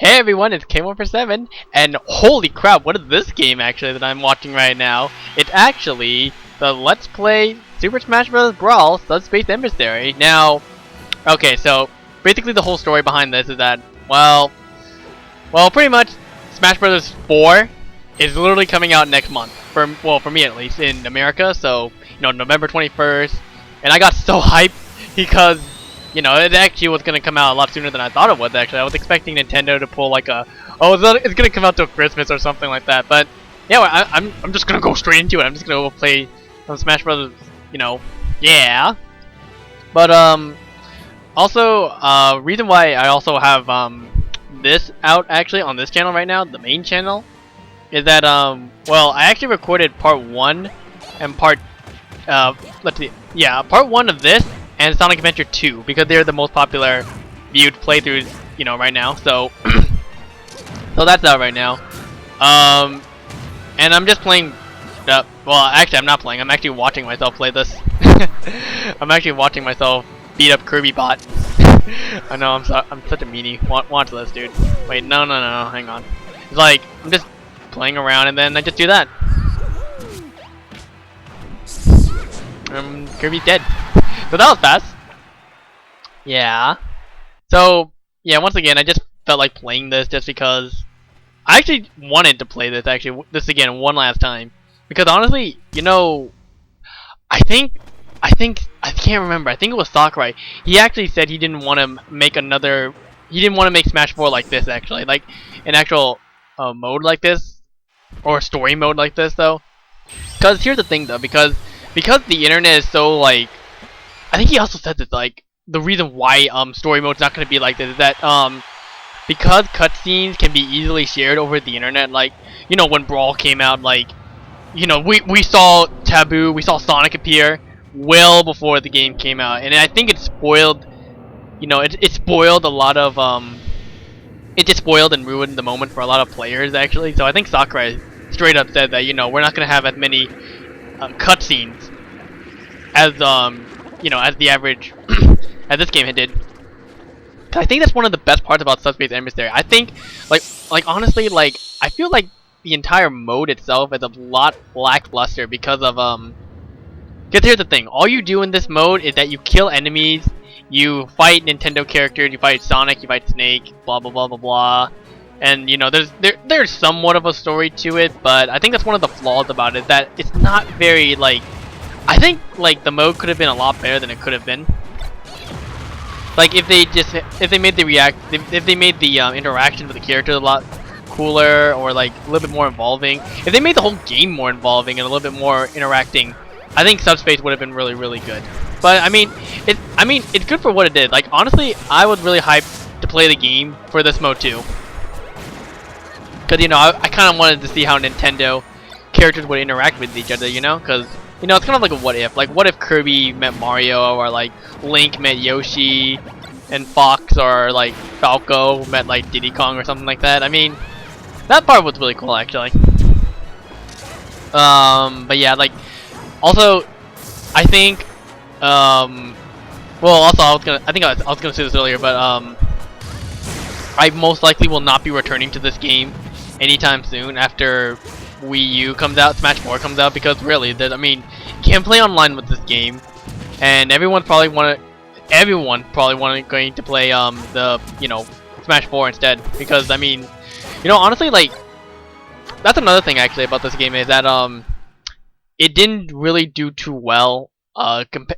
Hey everyone, it's K147, and holy crap, what is this game actually that I'm watching right now? It's actually the Let's Play Super Smash Bros. Brawl Subspace Emissary. Now, okay, so basically the whole story behind this is that, well, pretty much Smash Bros. 4 is literally coming out next month. For me at least, in America, so, you know, November 21st, and I got so hyped because, you know, it actually was going to come out a lot sooner than I thought it would, actually. I was expecting Nintendo to pull like a, oh, it's going to come out till Christmas or something like that. But, yeah, I'm just going to go straight into it. I'm just going to go play some Smash Bros., you know, yeah. But, also, reason why I also have, this out, actually, on this channel right now, the main channel, is that, well, I actually recorded part 1 and part, let's see, yeah, part 1 of this, and Sonic Adventure 2, because they're the most popular viewed playthroughs, you know, right now. So, so that's out right now. And I'm just playing. Well, actually, I'm not playing. I'm actually watching myself play this. I'm actually watching myself beat up KIRBY bot. I know I'm such a meanie. Watch this, dude. Wait, no, hang on. It's like I'm just playing around, and then I just do that. KIRBY's dead. So that was fast. Yeah. So, yeah, once again, I just felt like playing this just because I actually wanted to play this, again one last time. Because honestly, you know, I can't remember. I think it was Sakurai. He actually said he didn't want to make Smash 4 like this, actually. Like, an actual mode like this. Or story mode like this, though. Because here's the thing, though. Because the internet is so, like, I think he also said that, like, the reason why story mode's not going to be like this is that because cutscenes can be easily shared over the internet. Like, you know, when Brawl came out, like, you know, we saw Taboo, we saw Sonic appear well before the game came out, and I think it spoiled, you know, it spoiled a lot of it just spoiled and ruined the moment for a lot of players, actually. So I think Sakurai straight up said that, you know, we're not going to have as many cutscenes as you know, as the average, as this game did. I think that's one of the best parts about Subspace Emissary. I think, like honestly, like, I feel like the entire mode itself is a lot lackluster because of, because here's the thing, all you do in this mode is that you kill enemies, you fight Nintendo characters, you fight Sonic, you fight Snake, blah blah blah blah blah, and, you know, there's somewhat of a story to it, but I think that's one of the flaws about it, that it's not very, like, I think, like, the mode could have been a lot better than it could have been. Like, if they made the interaction with the characters a lot cooler, or like a little bit more involving. If they made the whole game more involving and a little bit more interacting, I think Subspace would have been really, really good. But I mean, it's good for what it did. Like, honestly, I was really hyped to play the game for this mode too, because, you know, I kind of wanted to see how Nintendo characters would interact with each other. You know, because, you know, it's kind of like a what if. Like, what if Kirby met Mario, or like Link met Yoshi, and Fox or like Falco met like Diddy Kong or something like that. I mean, that part was really cool, actually. But yeah, like, also, I think, well, also I was gonna say this earlier, but I most likely will not be returning to this game anytime soon after Wii U comes out, Smash 4 comes out, because really, I mean, you can't play online with this game, and everyone probably going to play the, you know, Smash 4 instead, because, I mean, you know, honestly, like, that's another thing actually about this game is that it didn't really do too well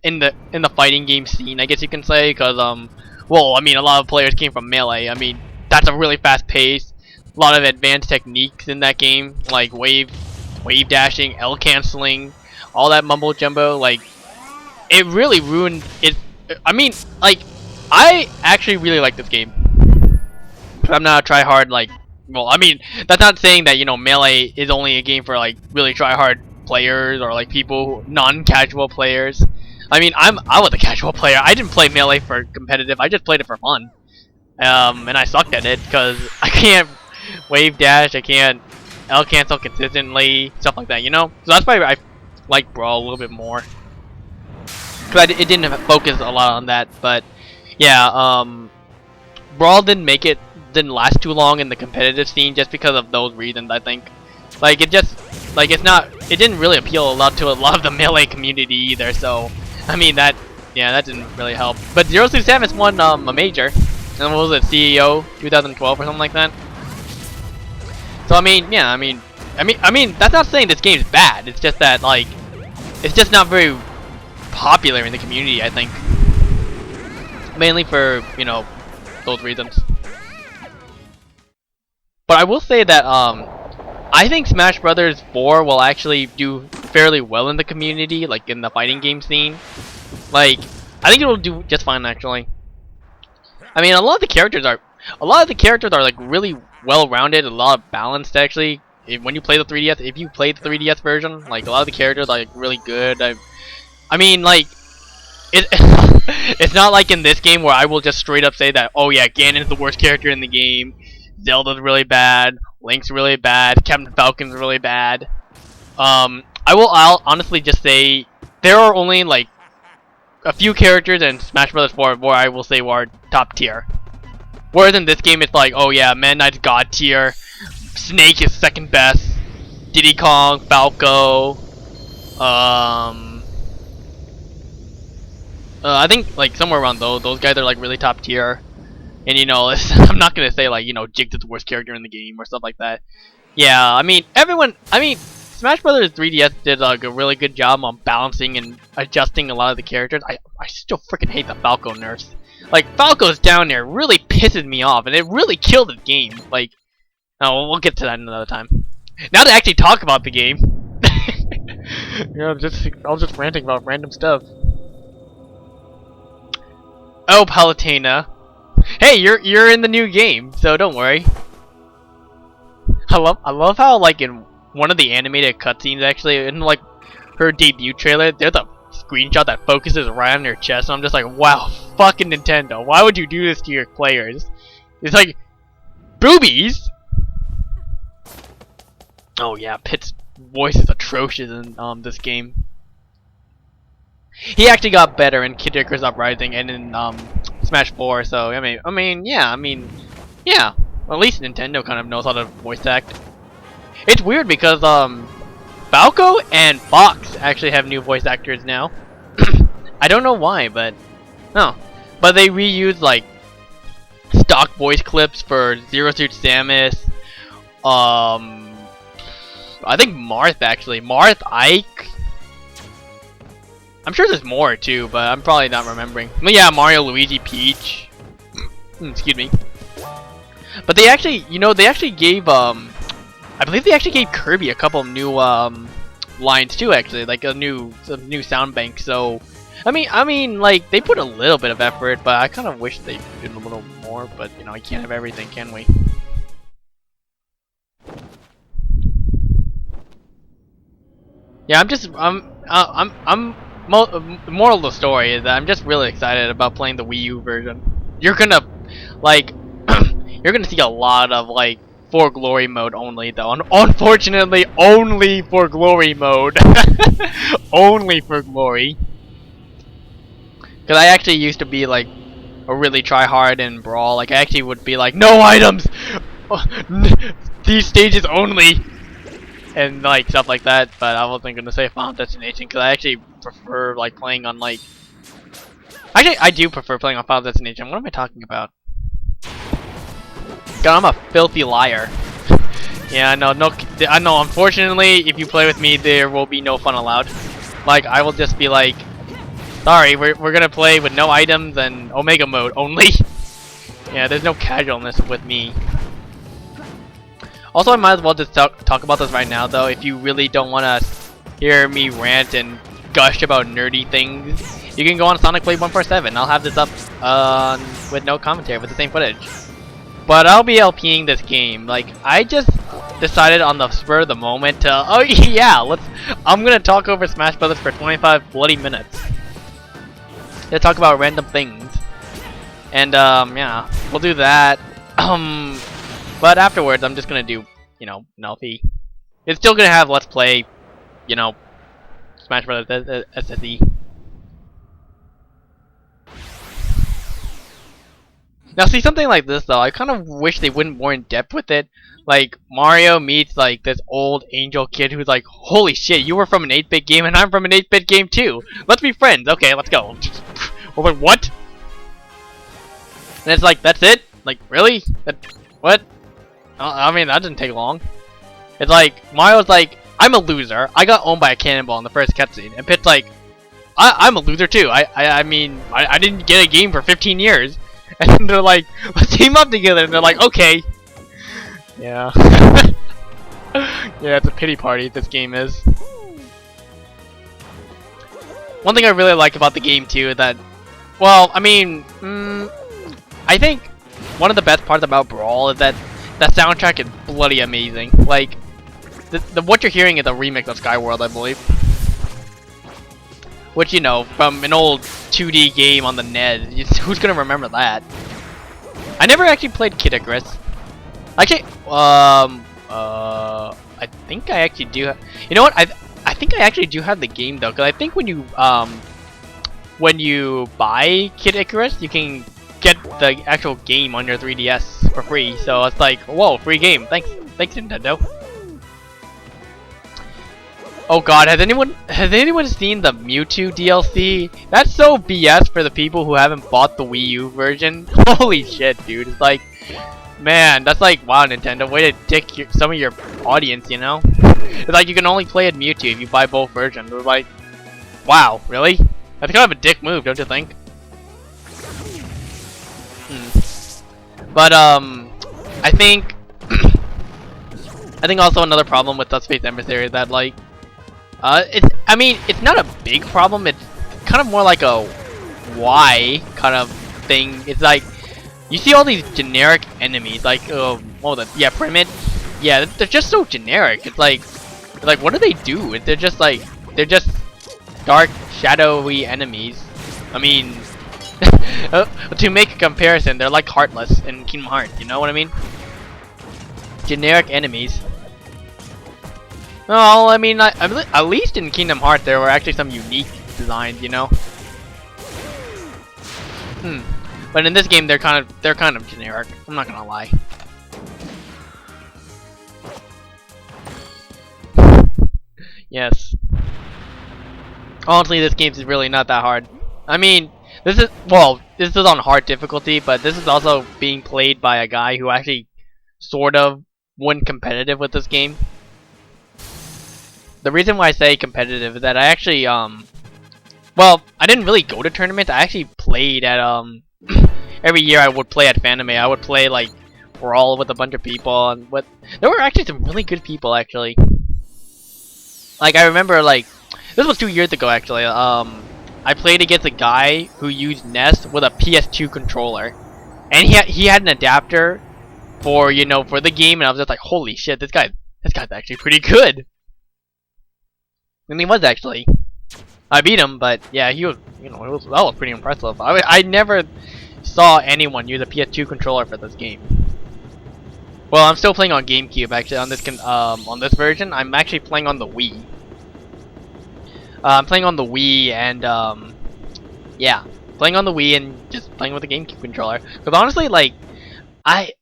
in the fighting game scene, I guess you can say, because well, I mean, a lot of players came from Melee. I mean, that's a really fast pace. A lot of advanced techniques in that game, like wave dashing, L canceling, all that mumbo jumbo. Like, it really ruined it. I mean, like, I actually really like this game. I'm not a try-hard, like, well, I mean, that's not saying that, you know, Melee is only a game for, like, really try-hard players, or like people, non-casual players. I mean, I was a casual player. I didn't play Melee for competitive. I just played it for fun. And I sucked at it because I can't wave dash, I can't L cancel consistently, stuff like that, you know? So that's why I like Brawl a little bit more, because it didn't focus a lot on that. But yeah, Brawl didn't make it didn't last too long in the competitive scene just because of those reasons. I think, like it didn't really appeal a lot to a lot of the melee community either. So, I mean that didn't really help. But 067 won a major, and what was it, CEO 2012 or something like that. So I mean, yeah, I mean that's not saying this game's bad. It's just that like, it's just not very popular in the community. I think, mainly for those reasons. But I will say that I think Smash Brothers 4 will actually do fairly well in the community, like in the fighting game scene. Like, I think it'll do just fine actually. I mean, a lot of the characters are like really well-rounded, a lot of balanced actually. When you play the 3DS, if you play the 3DS version, like a lot of the characters are like really good. I mean, like it's not like in this game where I will just straight up say that, oh yeah, Ganon's the worst character in the game, Zelda's really bad, Link's really bad, Captain Falcon's really bad. I'll honestly just say there are only like a few characters in Smash Bros. 4 where I will say are top tier. Whereas in this game it's like, oh yeah, Meta Knight's god tier, Snake is second best, Diddy Kong, Falco, I think like somewhere around those guys are like really top tier. And I'm not gonna say like Jig is the worst character in the game or stuff like that. Yeah, I mean Smash Brothers 3DS did like a really good job on balancing and adjusting a lot of the characters. I still freaking hate the Falco nerfs. Like Falco's down there really pisses me off, and it really killed the game. Like, oh, we'll get to that another time. Now to actually talk about the game. I was just ranting about random stuff. Oh, Palutena. Hey, you're in the new game, so don't worry. I love how like in one of the animated cutscenes actually in like her debut trailer, there's a screenshot that focuses right on her chest, and I'm just like, wow, fucking Nintendo, why would you do this to your players? It's like boobies. Oh yeah, Pit's voice is atrocious in this game. He actually got better in Kid Icarus Uprising and in Smash 4, so I mean, yeah. Well, at least Nintendo kind of knows how to voice act. It's weird because Falco and Fox actually have new voice actors now. I don't know why, but no. But they reuse like stock voice clips for Zero Suit Samus. I think Marth actually. Marth, Ike. I'm sure there's more too, but I'm probably not remembering. But yeah, Mario, Luigi, Peach. Excuse me. But they actually, they actually gave I believe they actually gave Kirby a couple of new lines too. Actually, like some new sound bank. So, I mean, like they put a little bit of effort, but I kind of wish they did a little more. But you can't have everything, can we? Yeah, moral of the story is that I'm just really excited about playing the Wii U version. You're gonna like you're gonna see a lot of like for glory mode only though. Unfortunately, only for glory mode. Only for glory. Cause I actually used to be like a really try hard in Brawl. Like I actually would be like, no items, these stages only. And like stuff like that, but I wasn't gonna say Final Destination because I actually prefer like playing on like. Actually, I do prefer playing on Final Destination. What am I talking about? God, I'm a filthy liar. Yeah, I know. Unfortunately, if you play with me, there will be no fun allowed. Like I will just be like, sorry, we're gonna play with no items and Omega mode only. Yeah, there's no casualness with me. Also, I might as well just talk about this right now, though. If you really don't want to hear me rant and gush about nerdy things, you can go on Sonic Play 147. I'll have this up with no commentary, with the same footage. But I'll be LPing this game. Like, I just decided on the spur of the moment to, oh yeah, I'm gonna talk over Smash Brothers for 25 bloody minutes. To talk about random things. And, yeah, we'll do that. But afterwards, I'm just gonna do, an LP. It's still gonna have Let's Play, Smash Brothers SSE. Now see, something like this though, I kind of wish they went more in depth with it. Like Mario meets like this old angel kid who's like, holy shit, you were from an 8-bit game and I'm from an 8-bit game too. Let's be friends. Okay, let's go. We're like, what? And it's like, that's it? Like, really? What? I mean, that didn't take long. It's like, Mario's like, I'm a loser. I got owned by a cannonball in the first cutscene. And Pit's like, I'm a loser too. I mean, I didn't get a game for 15 years. And they're like, let's team up together. And they're like, okay. Yeah. Yeah, it's a pity party, this game is. One thing I really like about the game too is that, well, I mean, I think one of the best parts about Brawl is that the soundtrack is bloody amazing. Like, what you're hearing is a remix of Skyworld, I believe. Which, you know, from an old 2D game on the NES, who's gonna remember that? I never actually played Kid Icarus. Actually, I think I actually do. You know what? I think I actually do have the game though, because I think when you buy Kid Icarus, you can get the actual game on your 3DS for free. So it's like, whoa, free game! Thanks Nintendo. Oh god, has anyone seen the Mewtwo DLC? That's so BS for the people who haven't bought the Wii U version. Holy shit, dude! It's like, man, that's like, wow, Nintendo, way to dick some of your audience, you know? It's like you can only play as Mewtwo if you buy both versions. It's like, wow, really? That's kind of a dick move, don't you think? But I think also another problem with Subspace Emissary is that, like, I mean, it's not a big problem. It's kind of more like a why kind of thing. It's like, you see all these generic enemies, like, Primate. Yeah, they're just so generic. It's like, what do they do? They're just dark, shadowy enemies. I mean, to make a comparison, they're like Heartless in Kingdom Hearts. You know what I mean? Generic enemies. Well, I mean, at least in Kingdom Hearts there were actually some unique designs, you know. But in this game they're kind of generic. I'm not gonna lie. Yes. Honestly, this game is really not that hard. I mean, this is on hard difficulty, but this is also being played by a guy who actually sort of went competitive with this game. The reason why I say competitive is that I actually, well, I didn't really go to tournaments. I actually played at, every year I would play at Fanime. I would play, like, Brawl with a bunch of people, and there were actually some really good people, actually. Like, I remember, like, this was 2 years ago, actually. I played against a guy who used Nest with a PS2 controller, and he had an adapter for, you know, for the game, and I was just like, holy shit, this guy's actually pretty good. And he was actually. I beat him, but yeah, he was, you know, that was pretty impressive. I never saw anyone use a PS2 controller for this game. Well, I'm still playing on GameCube actually on this version. I'm actually playing on the Wii. I'm playing on the Wii and yeah, playing on the Wii and just playing with the GameCube controller. Because honestly, like, I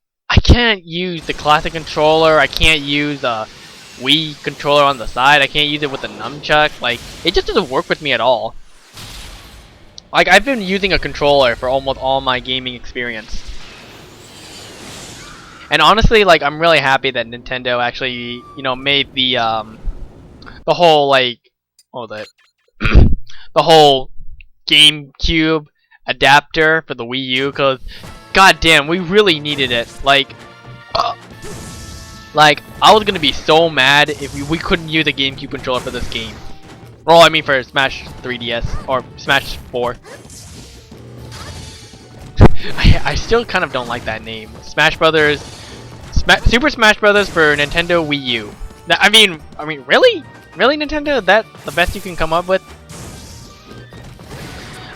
can't use the classic controller. I can't use Wii controller on the side. I can't use it with the nunchuck. Like, it just doesn't work with me at all. Like, I've been using a controller for almost all my gaming experience. And honestly, like, I'm really happy that Nintendo actually, you know, made the whole, like, the whole GameCube adapter for the Wii U, because goddamn, we really needed it. Like, I was gonna be so mad if we couldn't use a GameCube controller for this game. Well, I mean for Smash 3DS or Smash 4. I still kind of don't like that name. Smash Brothers, Super Smash Brothers for Nintendo Wii U. I mean, really, Nintendo? Is that the best you can come up with?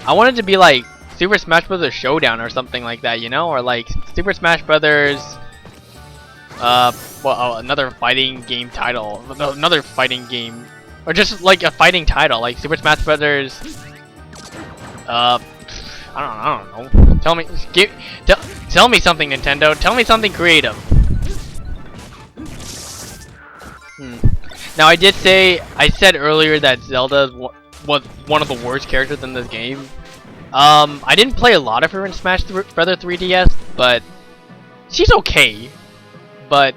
I wanted to be like Super Smash Brothers Showdown or something like that, you know, or like Super Smash Brothers. Well, another fighting game title, another fighting game, or just like a fighting title, like Super Smash Brothers. I don't know. Tell me, tell me something, Nintendo. Tell me something creative. Now I said earlier that Zelda was one of the worst characters in this game. I didn't play a lot of her in Smash Brother 3DS, but she's okay. But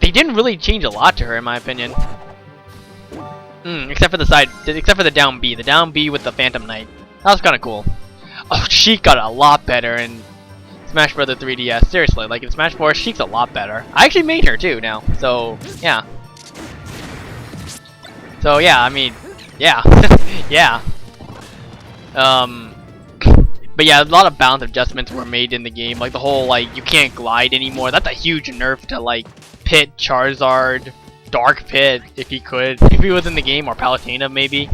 they didn't really change a lot to her, in my opinion. Except for the down B. The down B with the Phantom Knight. That was kind of cool. Oh, Sheik got a lot better in Smash Brother 3DS. Seriously, like in Smash 4, Sheik's a lot better. I actually made her too now. So yeah. So yeah, I mean, yeah, yeah. But yeah, a lot of balance adjustments were made in the game. Like the whole you can't glide anymore. That's a huge nerf to Pit, Charizard, Dark Pit if he could, if he was in the game, or Palutena maybe.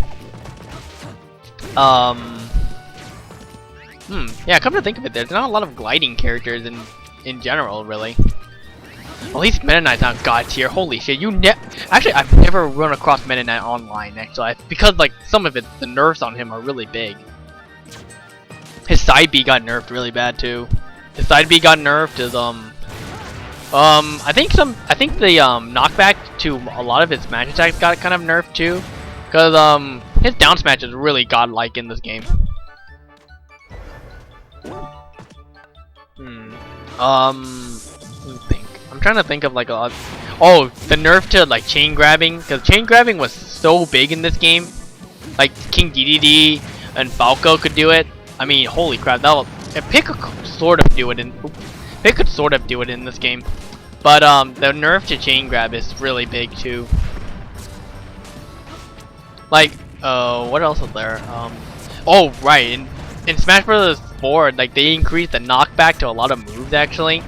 Yeah, come to think of it, there's not a lot of gliding characters in general, really. At least Meta Knight's not God tier. Holy shit, actually, I've never run across Meta Knight online, actually, because some of the nerfs on him are really big. His side B got nerfed really bad too. His side B got nerfed is I think the knockback to a lot of his smash attacks got kind of nerfed too, cause his down smash is really godlike in this game. Let me think. I'm trying to think of oh, the nerf to chain grabbing, because chain grabbing was so big in this game. Like King DDD and Falco could do it. I mean, holy crap! Pick could sort of do it in this game, but the nerf to chain grab is really big too. What else is there? Oh right, in Smash Bros. 4, they increased the knockback to a lot of moves actually.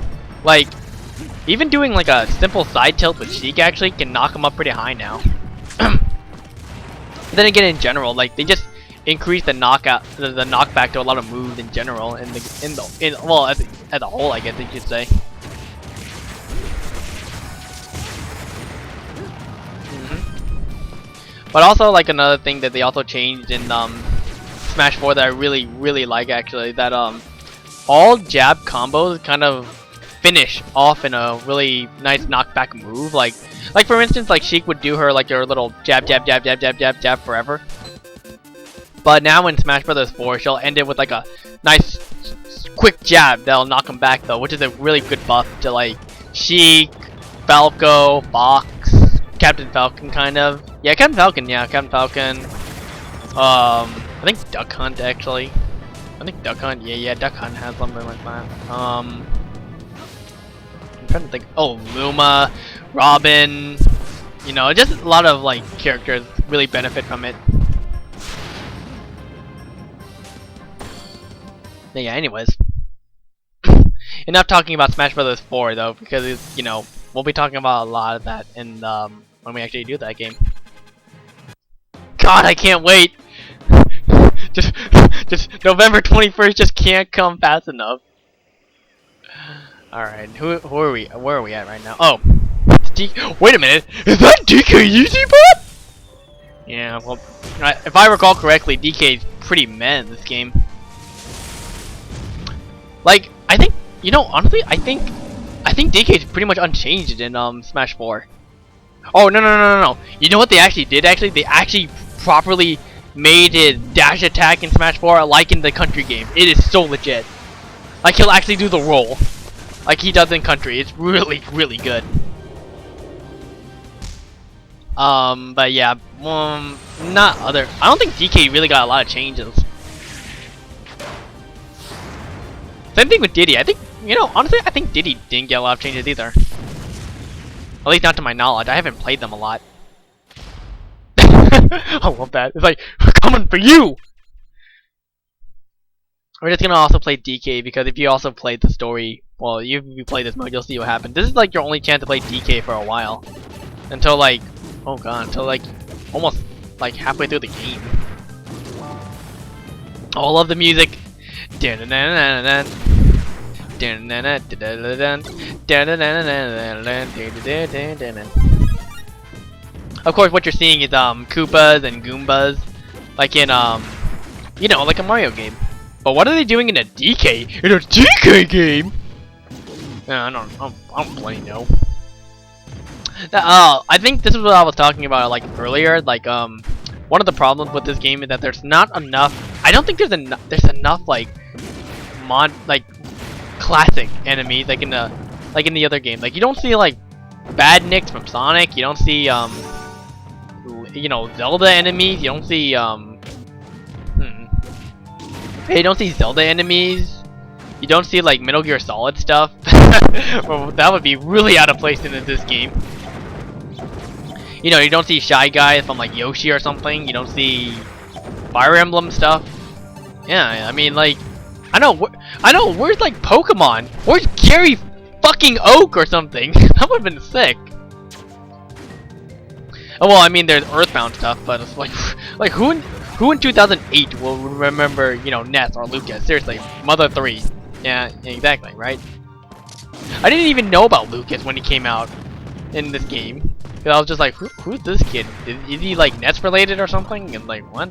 Even doing a simple side tilt with Sheik actually can knock him up pretty high now. Then again, in general, they just increased the knockback to a lot of moves in general well, as a whole, I guess you could say. But also another thing that they also changed in Smash 4 that I really like actually, that all jab combos kind of finish off in a really nice knockback move. Like for instance, Sheik would do her her little jab jab jab jab jab jab jab forever. But now in Smash Bros. 4, she'll end it with a nice quick jab that'll knock him back though, which is a really good buff to Sheik, Falco, Fox, Captain Falcon kind of. Yeah, Captain Falcon. I think Duck Hunt actually. I think Duck Hunt. Yeah, Duck Hunt has something like that. I'm trying to think. Oh, Luma, Robin. You know, just a lot of characters really benefit from it. Yeah. Anyways, enough talking about Smash Bros. 4 though, because it's, we'll be talking about a lot of that in when we actually do that game. God, I can't wait. just November 21st just can't come fast enough. All right, who are we? Where are we at right now? Oh, wait a minute, is that DK Easy Bot? Yeah, well, if I recall correctly, DK is pretty meh in this game. I think, honestly, I think DK is pretty much unchanged in Smash 4. Oh no! You know what they actually did? They actually properly made his dash attack in Smash 4 like in the country game. It is so legit. He'll actually do the roll like he does in country. It's really good. But yeah, not other. I don't think DK really got a lot of changes. Same thing with Diddy. I think, honestly, I think Diddy didn't get a lot of changes either. At least not to my knowledge. I haven't played them a lot. I love that. It's coming for you! We're just gonna also play DK, because if you also played the story, well, if you play this mode, you'll see what happens. This is your only chance to play DK for a while. Until oh god, until almost halfway through the game. Oh, I love the music. Of course, what you're seeing is Koopas and Goombas, like in like a Mario game. But what are they doing in a DK? In a DK game? I don't bloody know. I think this is what I was talking about like earlier. Like one of the problems with this game is that there's not enough. I don't think there's enough like classic enemies like in the other game. Like you don't see like bad nicks from Sonic. You don't see you know, ZELDA enemies. You don't see you don't see ZELDA enemies. You don't see like Metal Gear Solid stuff. Well, that would be really out of place in this game. You know, you don't see Shy Guy from like Yoshi or something. You don't see Fire Emblem stuff. Yeah, I mean like, I know. Where's like Pokemon? Where's Gary fucking Oak or something? That would have been sick. Oh well, I mean there's Earthbound stuff, but it's like who in 2008 will remember, you know, Ness or Lucas? Seriously, Mother 3. Yeah, exactly, right? I didn't even know about Lucas when he came out in this game. Cause I was just like, who's this kid? Is he like Ness related or something? And like, what?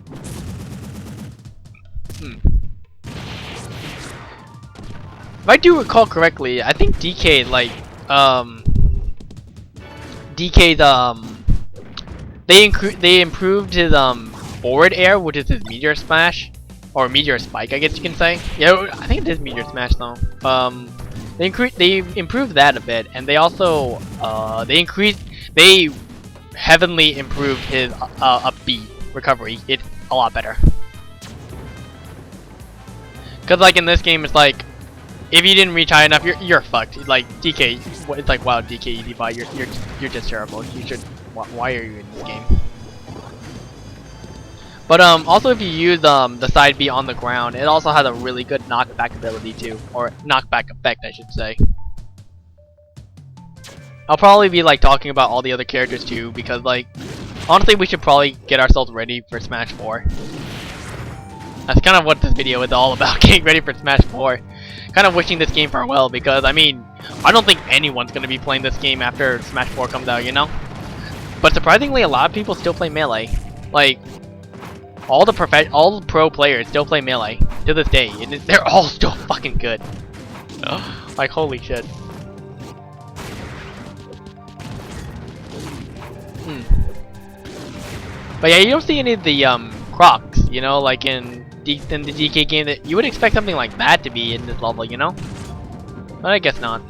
If I do recall correctly, I think DK like DK's they improved his forward air, which is his meteor smash or meteor spike, I guess you can say. Yeah, I think it is meteor smash though. They improved that a bit, and they also they heavily improved his up B recovery. It's a lot better. Cause like in this game, it's like if you didn't reach high enough, you're fucked. Like DK, it's like wow, DK easy bot. You're just terrible. You should. Why are you in this game? But also if you use the side B on the ground, it also has a really good knockback ability too, or knockback effect, I should say. I'll probably be like talking about all the other characters too, because like honestly we should probably get ourselves ready for Smash 4. That's kind of what this video is all about, getting ready for Smash 4. Kind of wishing this game farewell, because I mean, I don't think anyone's gonna be playing this game after Smash 4 comes out, you know? But surprisingly, a lot of people still play Melee. Like all the pro players still play Melee to this day, and they're all still fucking good. Like holy shit. But yeah, you don't see any of the Crocs, you know, like in the DK game. That you would expect something like that to be in this level, you know? But I guess not.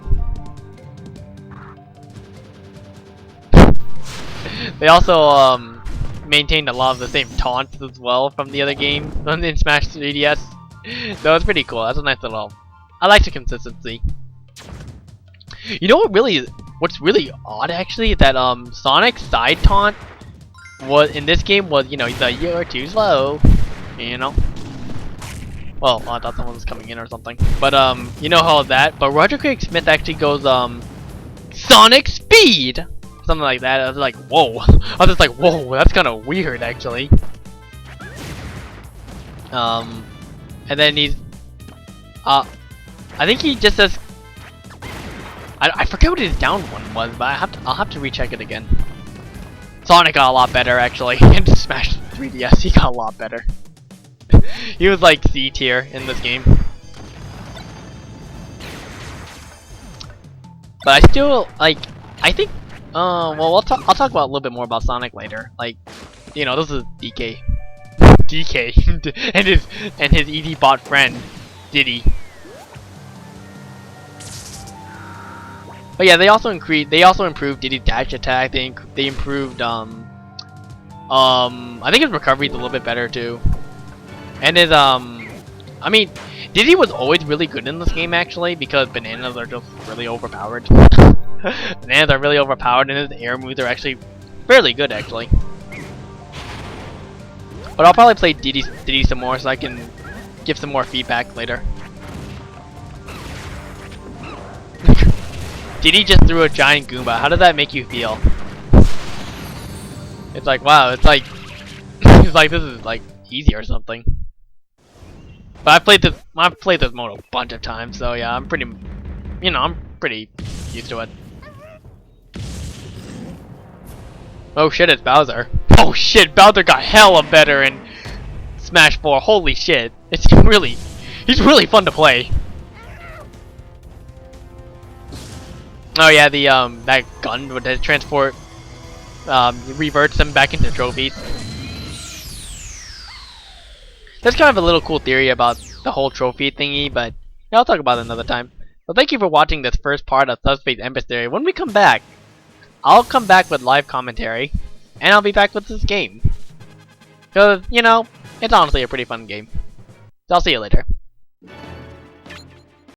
They also maintained a lot of the same taunts as well from the other game in Smash 3DS. So it's pretty cool. That's a nice little. I like the consistency. You know what's really odd actually is that Sonic's side taunt was in this game was, you know, the "you're too slow," you know. Well, I thought someone was coming in or something. But you know how that. But Roger Craig Smith actually goes Sonic Speed. Something like that. I was like, whoa. I was just like, whoa, that's kind of weird, actually. And then he's, I think he just says, I forget what his down one was, but I'll have to recheck it again. Sonic got a lot better, actually. In Smash 3DS, he got a lot better. He was like C tier in this game. But I still like. I think. Well, I'll talk about a little bit more about Sonic later. Like, you know, this is DK, and his ED bot friend, Diddy. But yeah, they also improved Diddy's dash attack. They improved I think his recovery is a little bit better too. And his I mean, Diddy was always really good in this game actually, because bananas are just really overpowered. Bananas are really overpowered, and his air moves are actually fairly good actually. But I'll probably play Diddy some more so I can give some more feedback later. Diddy just threw a giant Goomba. How does that make you feel? It's like, wow, it's like it's like this is like easy or something. But I've played this mode a bunch of times, so yeah, I'm pretty used to it. Oh shit, it's Bowser. Oh shit, Bowser got hella better in Smash 4. Holy shit. It's really He's really fun to play. Oh yeah, the that gun with the transport reverts them back into trophies. That's kind of a little cool theory about the whole trophy thingy, but yeah, I'll talk about it another time. Well, thank you for watching this first part of Subspace Emissary. When we come back, I'll come back with live commentary, and I'll be back with this game. Because, you know, it's honestly a pretty fun game. So I'll see you later.